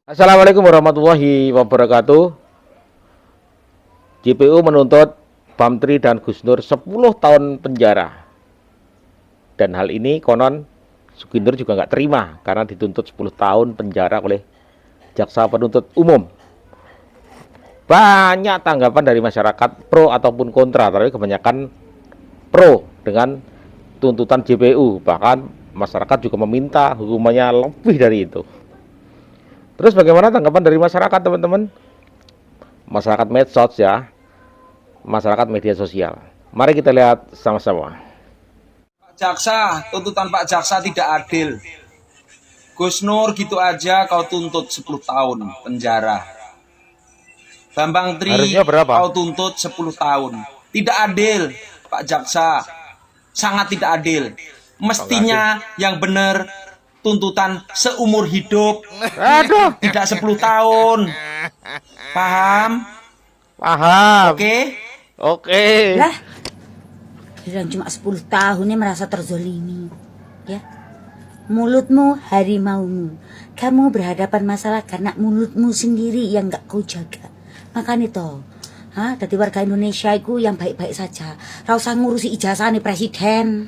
Assalamualaikum warahmatullahi wabarakatuh. JPU menuntut Bamtri dan Gus Nur 10 tahun penjara. Dan hal ini konon Suginur juga nggak terima karena dituntut 10 tahun penjara oleh jaksa penuntut umum. Banyak tanggapan dari masyarakat pro ataupun kontra, tapi kebanyakan pro dengan tuntutan JPU. Bahkan masyarakat juga meminta hukumannya lebih dari itu. Terus bagaimana tanggapan dari masyarakat, teman-teman? Masyarakat medsos ya, masyarakat media sosial. Mari kita lihat sama-sama. Jaksa, tuntutan Pak Jaksa tidak adil. Gus Nur gitu aja kau tuntut 10 tahun penjara. Bambang Tri Harusnya berapa? kau tuntut 10 tahun. Tidak adil, Pak Jaksa. Sangat tidak adil. Mestinya yang benar tuntutan seumur hidup. Aduh, Tidak 10 tahun. Paham? paham. Oke? Oke. Lah, bilang cuma 10 tahunnya merasa terzolimi. Ya. Mulutmu harimaumu. Kamu berhadapan masalah karena mulutmu sendiri yang gak kau jaga. Makanya toh, dari warga Indonesia itu yang baik-baik saja. Ra usah ngurusi ijazah nih presiden.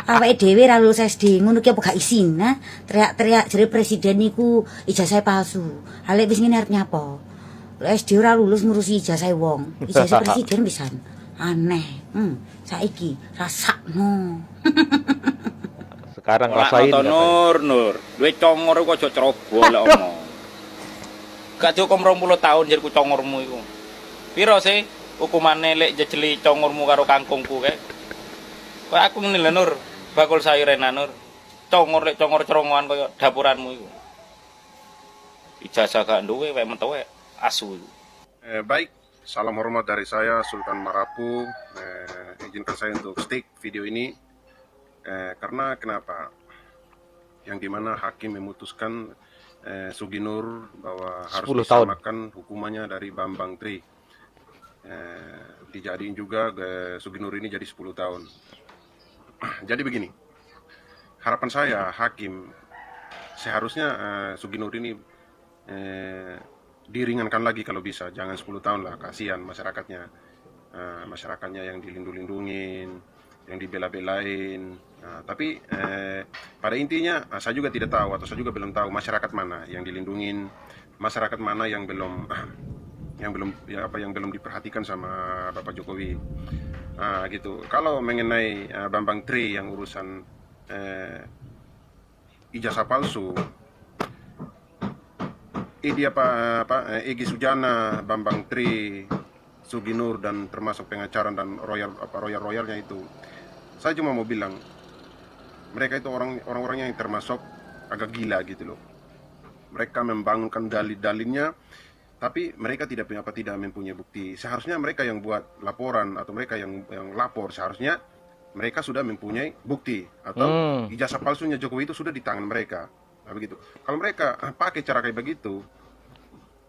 Awake dhewe ra lulus SD, ngono ki apa gak isin, nah? Teriak-teriak jare presiden niku ijazah palsu. Halek wis ngene arep nyapa? SD ora lulus ngurusi ijazah wong. Ijazah presiden pisan. Aneh. Saiki rasakno. Sekarang Ora rasain. nonton Nur. Duwe congor kok aja ceroboh lek omong. Gak cukup 20 tahun jerku congormu iku. Piro sih hukumane lek jejeli congormu karo kangkungku kae? Kok aku ngene lho Nur, bakul sayur enak Nur. Congor lek congor cerongoan koyo dapuranmu iku. Ijazah gak duwe wek mentuwe asu iku. Baik, salam hormat dari saya Sultan Marapu. Izinkan saya untuk stick video ini karena kenapa? Yang dimana hakim memutuskan Suginur bahwa harus 10 tahun. disamakan hukumannya dari Bambang Tri. Dijadiin juga Suginur ini jadi 10 tahun. Jadi begini, harapan saya hakim seharusnya Suginur ini diringankan lagi kalau bisa, jangan 10 tahun lah, kasihan masyarakatnya. Masyarakatnya yang dilindung-lindungin, yang dibela-belain. Tapi pada intinya saya juga tidak tahu atau saya juga belum tahu masyarakat mana yang dilindungin, masyarakat mana yang belum yang belum diperhatikan sama Bapak Jokowi. Gitu. Kalau mengenai Bambang Tri yang urusan ijazah palsu, Egy Sujana, Bambang Tri, Suginur dan termasuk pengacara dan royalnya itu, saya cuma mau bilang mereka itu orang-orang yang termasuk agak gila gitu loh. Mereka membangunkan dalil-dalilnya, tapi mereka tidak mempunyai bukti. Seharusnya mereka yang buat laporan atau mereka yang lapor, seharusnya mereka sudah mempunyai bukti atau ijazah palsunya Jokowi itu sudah di tangan mereka. Nah, begitu. Kalau mereka pakai cara kayak begitu,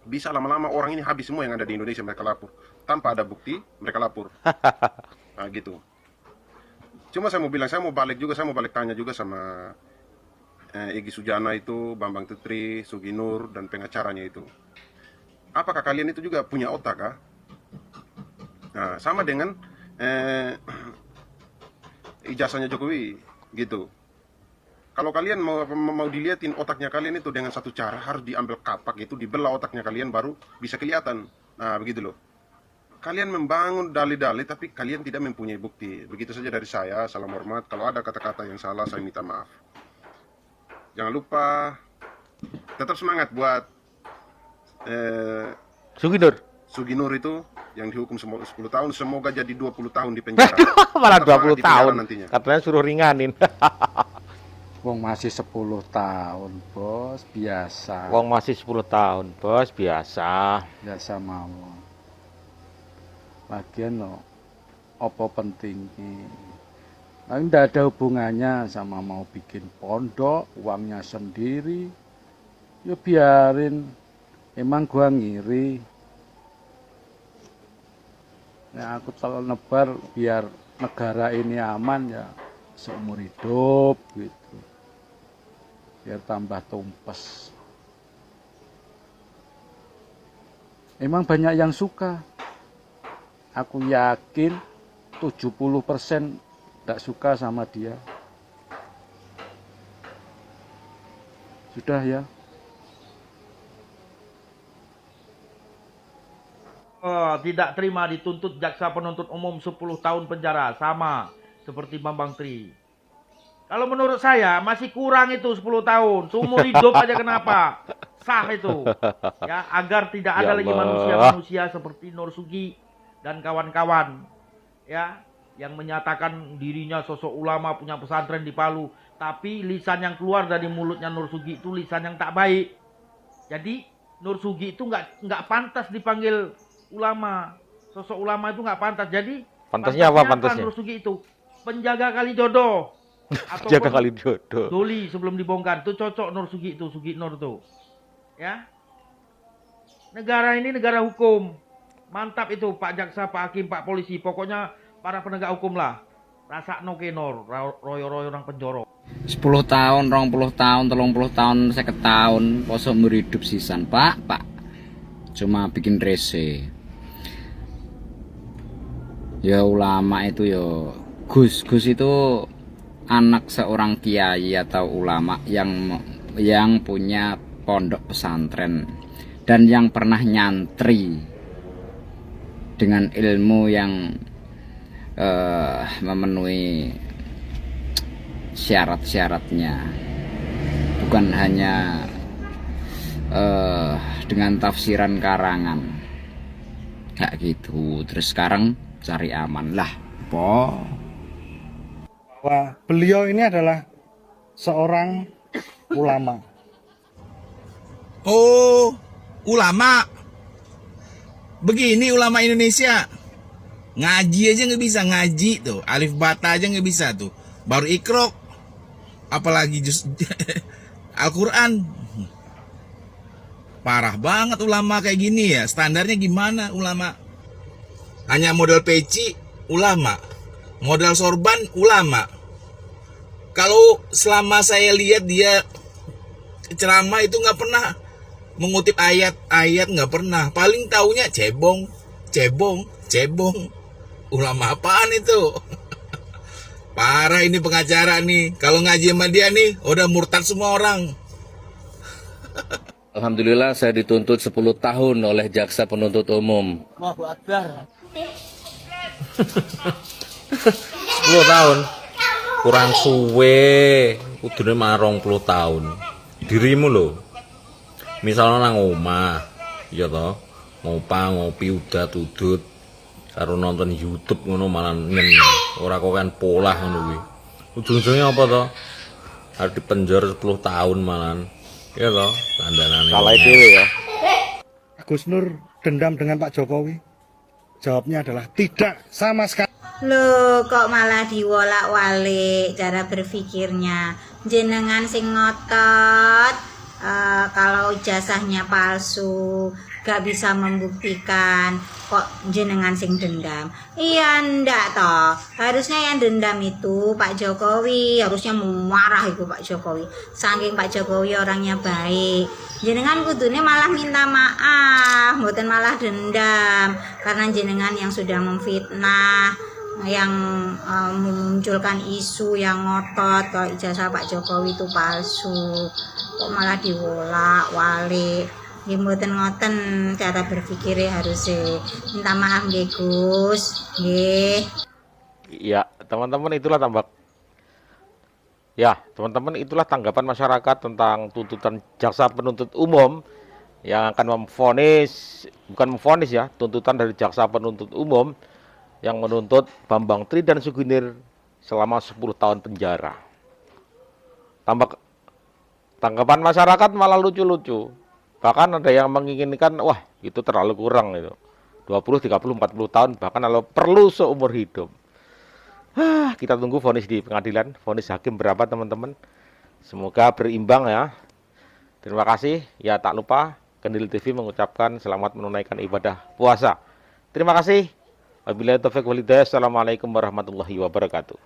bisa lama-lama orang ini habis semua yang ada di Indonesia, mereka lapor tanpa ada bukti, mereka lapor. Nah, gitu. Cuma saya mau bilang, saya mau balik tanya juga sama Egy Sujana itu, Bambang Tri, Suginur dan pengacaranya itu. Apakah kalian itu juga punya otak kah? Nah, sama dengan ijazahnya Jokowi gitu. Kalau kalian mau dilihatin otaknya kalian itu dengan satu cara, harus diambil kapak itu, dibelah otaknya kalian baru bisa kelihatan. Nah, begitu loh. Kalian membangun dalih-dalih tapi kalian tidak mempunyai bukti. Begitu saja dari saya, salam hormat. Kalau ada kata-kata yang salah, saya minta maaf. Jangan lupa tetap semangat buat Suginur itu yang dihukum 10 tahun, semoga jadi 20 tahun di penjara. Malah Tetap 20 di penjara tahun. nantinya. Katanya suruh ringanin. Wong masih 10 tahun, Bos, biasa. Wong masih 10 tahun, Bos, biasa. Biasa mawon. Lagian lo, apa penting nah, nggak ada hubungannya sama mau bikin pondok, uangnya sendiri. Ya biarin. Emang gua ngiri. Ya aku kalau nebar biar negara ini aman ya seumur hidup gitu. Biar tambah tumpes. emang banyak yang suka. Aku yakin 70% tidak suka sama dia. Sudah ya. Oh, tidak terima dituntut jaksa penuntut umum 10 tahun penjara, sama seperti Bambang Tri. Kalau menurut saya masih kurang itu 10 tahun, seumur hidup aja kenapa? Sah itu. Ya, agar tidak ada Ya lagi Allah. manusia-manusia seperti Nur Sugi dan kawan-kawan ya yang menyatakan dirinya sosok ulama punya pesantren di Palu, tapi lisan yang keluar dari mulutnya Nur Sugi itu lisan yang tak baik. Jadi Nur Sugi itu nggak pantas dipanggil ulama. Sosok ulama itu nggak pantas. Jadi Pantasnya apa pantasnya? Nur Sugi itu penjaga kali jodoh. Atau Jaga kali jodoh. Doli sebelum dibongkar itu cocok Nur Sugi itu, Sugi Nur tuh. Ya. Negara ini negara hukum. Mantap itu Pak Jaksa, Pak Hakim, Pak Polisi. Pokoknya para penegak hukum lah. Rasa no kenor, royo-royo orang penjoro. 10 tahun, 20 tahun, 30 tahun, 50 tahun, posok meridup sisan, Pak. Cuma bikin rese. Ya ulama itu ya Gus itu anak seorang kiai atau ulama yang punya pondok pesantren dan yang pernah nyantri dengan ilmu yang memenuhi syarat-syaratnya, bukan hanya dengan tafsiran karangan kayak gitu. Terus sekarang cari aman lah, bahwa beliau ini adalah seorang ulama. Oh, ulama. Begini ulama Indonesia. Ngaji aja nggak bisa, ngaji tuh. Alif bata aja nggak bisa tuh. Baru ikrok. Apalagi Al-Quran. Parah banget ulama kayak gini ya. Standarnya gimana ulama? Hanya modal peci, ulama. Modal sorban, ulama. Kalau selama saya lihat dia ceramah itu nggak pernah mengutip ayat-ayat, nggak pernah. Paling taunya cebong. Ulama apaan itu? Parah ini pengacara nih. Kalau ngaji sama dia nih, udah murtad semua orang. Alhamdulillah saya dituntut 10 tahun oleh jaksa penuntut umum. Allahu Akbar. 10 tahun kurang suwe, kudune mah 20 tahun. Dirimu lho. Misalnya nang omah, ya toh, ngopi udah tudut karo nonton YouTube ngono malah nyen. Ora kok kan polah ngono kuwi. Ujung-ujungnya apa toh? Harus dipenjara 10 tahun malah. Ya toh, dandanane. Salah dhewe ya. Gus Nur dendam dengan Pak Jokowi? Jawabnya adalah tidak sama sekali. Loh, kok malah diwolak-walik cara berpikirnya? Jenengan sing ngotot kalau ijazahnya palsu, gak bisa membuktikan, kok jenengan sing dendam? Iya ndak toh, harusnya yang dendam itu Pak Jokowi, harusnya marah itu Pak Jokowi. Saking Pak Jokowi orangnya baik, jenengan kudunya malah minta maaf, mboten malah dendam, karena jenengan yang sudah memfitnah, yang memunculkan isu yang ngotot kalau ijazah Pak Jokowi itu palsu, kok malah diwolak-walik. Nggih mboten ngoten cara berpikirnya, harus minta maaf nggih Gus. Nggih. Ya, teman-teman itulah tanggapan masyarakat tentang tuntutan jaksa penuntut umum yang akan tuntutan dari jaksa penuntut umum yang menuntut Bambang Tri dan Suginir selama 10 tahun penjara. Tanggapan masyarakat malah lucu-lucu. Bahkan ada yang menginginkan, wah itu terlalu kurang itu. 20, 30, 40 tahun, bahkan kalau perlu seumur hidup. Kita tunggu vonis di pengadilan, vonis hakim berapa teman-teman. Semoga berimbang ya. Terima kasih. Ya tak lupa, Kendil TV mengucapkan selamat menunaikan ibadah puasa. Terima kasih. Wabillahi taufiq wal hidayah. Assalamualaikum warahmatullahi wabarakatuh.